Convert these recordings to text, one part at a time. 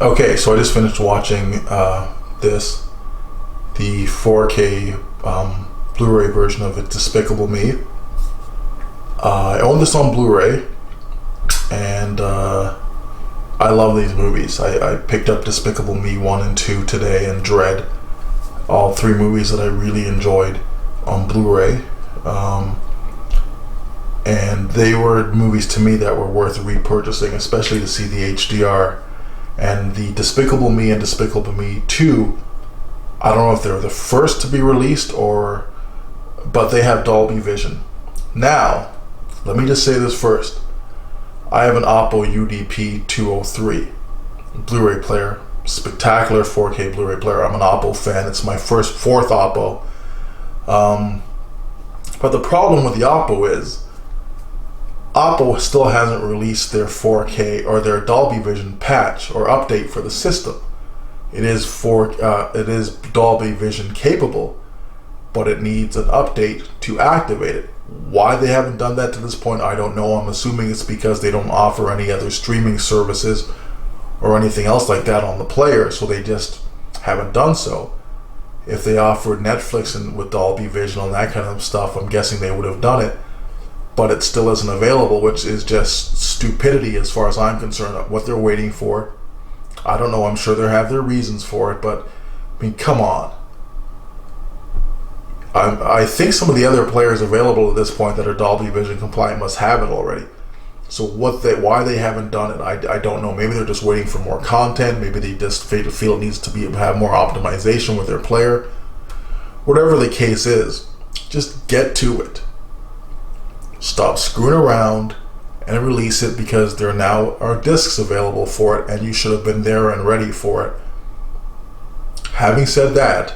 Okay, so I just finished watching the 4K Blu-ray version of Despicable Me. I own this on Blu-ray, and I love these movies. I picked up Despicable Me 1 and 2 today, and Dread, all three movies that I really enjoyed on Blu-ray. And they were movies to me that were worth repurchasing, especially to see the HDR. And the Despicable Me and Despicable Me 2, I don't know if they're the first to be released but they have Dolby Vision. Now, let me just say this first. I have an OppO UDP-203 Blu-ray player, spectacular 4K Blu-ray player. I'm an OppO fan. It's my fourth OppO. But the problem with the OppO is OppO still hasn't released their 4K or their Dolby Vision patch or update for the system. It is Dolby Vision capable, but it needs an update to activate it. Why they haven't done that to this point, I don't know. I'm assuming it's because they don't offer any other streaming services or anything else like that on the player, so they just haven't done so. If they offered Netflix and with Dolby Vision and that kind of stuff, I'm guessing they would have done it. But it still isn't available, which is just stupidity as far as I'm concerned. What they're waiting for, I don't know. I'm sure they have their reasons for it, but I mean, come on. I think some of the other players available at this point that are Dolby Vision compliant must have it already. So why they haven't done it, I don't know. Maybe they're just waiting for more content. Maybe they just feel it needs to have more optimization with their player. Whatever the case is, just get to it. Stop screwing around and release it, because there now are discs available for it, and you should have been there and ready for it. Having said that,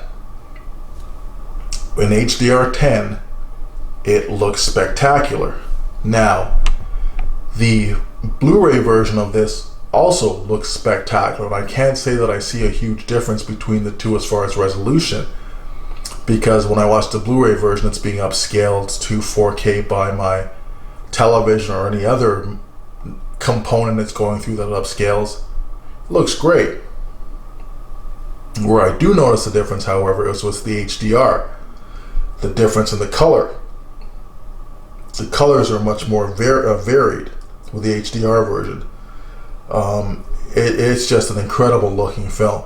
in HDR10, it looks spectacular. Now, the Blu-ray version of this also looks spectacular, and I can't say that I see a huge difference between the two as far as resolution, because when I watch the Blu-ray version, it's being upscaled to 4K by my television or any other component that's going through that it upscales. It looks great. Where I do notice the difference, however, is with the HDR. The difference in the color. The colors are much more varied with the HDR version. It's just an incredible looking film.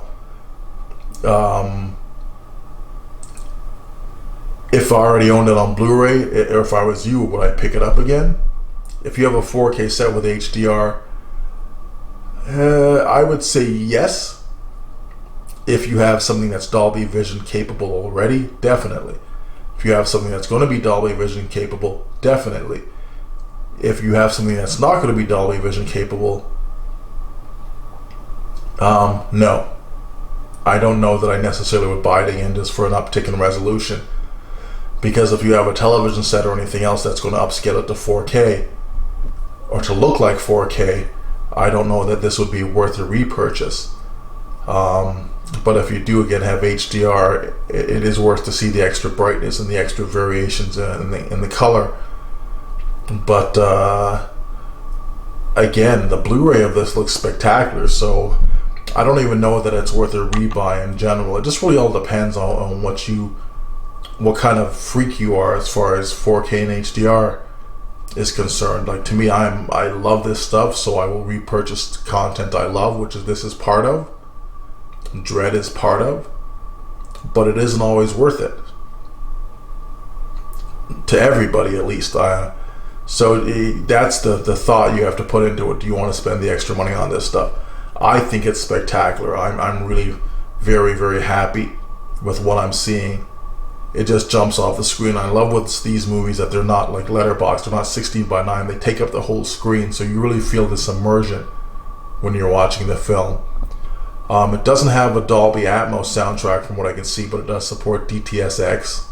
If I already owned it on Blu-ray, or if I was you, would I pick it up again? If you have a 4K set with HDR, I would say yes. If you have something that's Dolby Vision capable already, definitely. If you have something that's going to be Dolby Vision capable, definitely. If you have something that's not going to be Dolby Vision capable, no. I don't know that I necessarily would buy it again just for an uptick in resolution. Because if you have a television set or anything else that's going to upscale it to 4K or to look like 4K, I don't know that this would be worth a repurchase. But if you do again have HDR, it is worth to see the extra brightness and the extra variations in the color. But again, the Blu-ray of this looks spectacular, so I don't even know that it's worth a rebuy in general. It just really all depends on what kind of freak you are as far as 4K and HDR is concerned. Like, to me, I love this stuff, so I will repurchase content I love, which this is part of, Dread is part of, but it isn't always worth it to everybody, at least. So that's the thought you have to put into it. Do you want to spend the extra money on this stuff? I think it's spectacular. I'm really very, very happy with what I'm seeing. It just jumps off the screen. I love with these movies that they're not like letterbox. They're not 16:9. They take up the whole screen, so you really feel this immersion when you're watching the film. It doesn't have a Dolby Atmos soundtrack from what I can see, but it does support dts-x.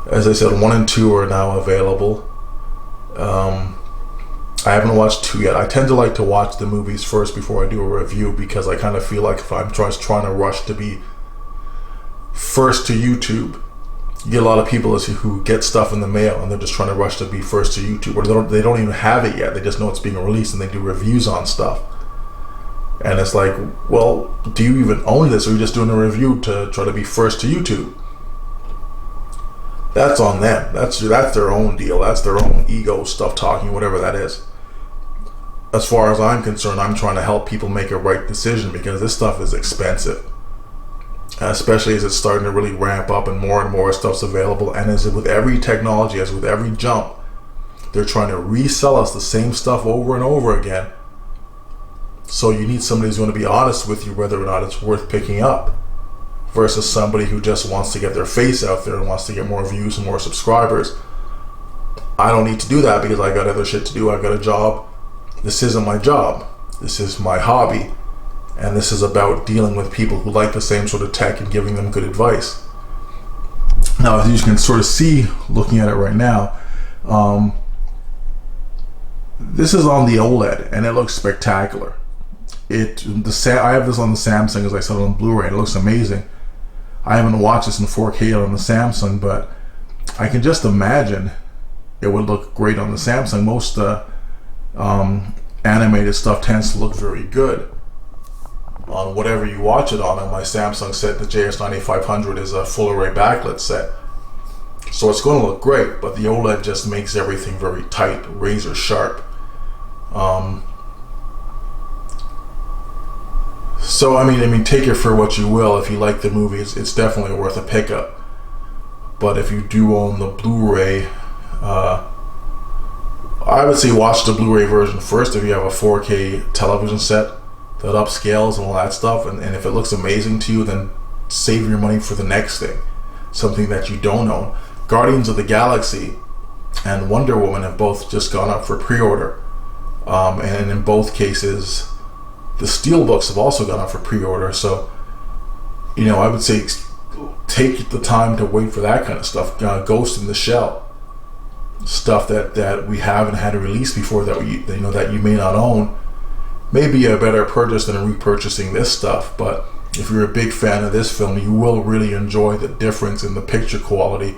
As I said, 1 and 2 are now available. I haven't watched 2 yet. I tend to like to watch the movies first before I do a review, because I kind of feel like if I'm just trying to rush to be first to YouTube, You get a lot of people who get stuff in the mail and they're just trying to rush to be first to YouTube, or they don't even have it yet. They just know it's being released and they do reviews on stuff. And it's like, well, do you even own this, or are you just doing a review to try to be first to YouTube? That's on them. That's their own deal. That's their own ego stuff talking, whatever that is. As far as I'm concerned, I'm trying to help people make a right decision, because this stuff is expensive. Especially as it's starting to really ramp up and more stuff's available. And as with every technology, as with every jump, they're trying to resell us the same stuff over and over again. So you need somebody who's going to be honest with you whether or not it's worth picking up, versus somebody who just wants to get their face out there and wants to get more views and more subscribers. I don't need to do that because I got other shit to do. I got a job. This isn't my job. This is my hobby. And this is about dealing with people who like the same sort of tech and giving them good advice. Now, as you can sort of see looking at it right now, this is on the OLED and it looks spectacular. I have this on the Samsung, as I said, on Blu-ray. It looks amazing. I haven't watched this in 4K on the Samsung, but I can just imagine it would look great on the Samsung. Most animated stuff tends to look very good on whatever you watch it on. And my Samsung set, the JS9500, is a full array backlit set, so it's going to look great. But the OLED just makes everything very tight, razor sharp. So I mean, take it for what you will. If you like the movie, it's definitely worth a pickup. But if you do own the Blu-ray, I would say watch the Blu-ray version first if you have a 4K television set that upscales and all that stuff, and if it looks amazing to you, then save your money for the next thing, something that you don't own. Guardians of the Galaxy and Wonder Woman have both just gone up for pre-order, and in both cases the steelbooks have also gone up for pre-order. So I would say take the time to wait for that kind of stuff. Ghost in the Shell stuff that we haven't had a release before, that you may not own, may be a better purchase than repurchasing this stuff. But if you're a big fan of this film, you will really enjoy the difference in the picture quality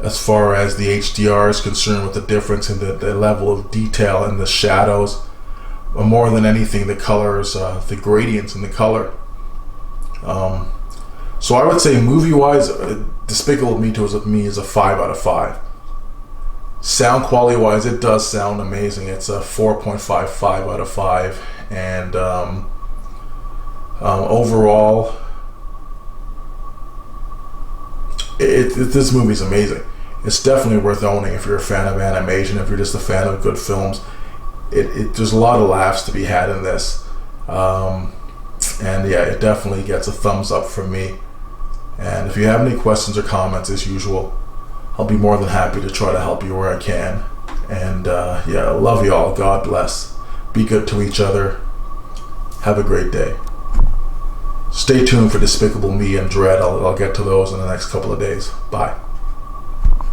as far as the HDR is concerned, with the difference in the level of detail and the shadows, or more than anything the colors, the gradients in the color. So I would say movie wise, Despicable Me is a 5 out of 5. Sound quality wise, it does sound amazing. It's a 4.55 out of 5. And overall, this movie's amazing. It's definitely worth owning if you're a fan of animation, if you're just a fan of good films. There's a lot of laughs to be had in this. And yeah, it definitely gets a thumbs up from me. And if you have any questions or comments, as usual, I'll be more than happy to try to help you where I can. And yeah, I love you all. God bless. Be good to each other. Have a great day. Stay tuned for Despicable Me and Dread. I'll get to those in the next couple of days. Bye.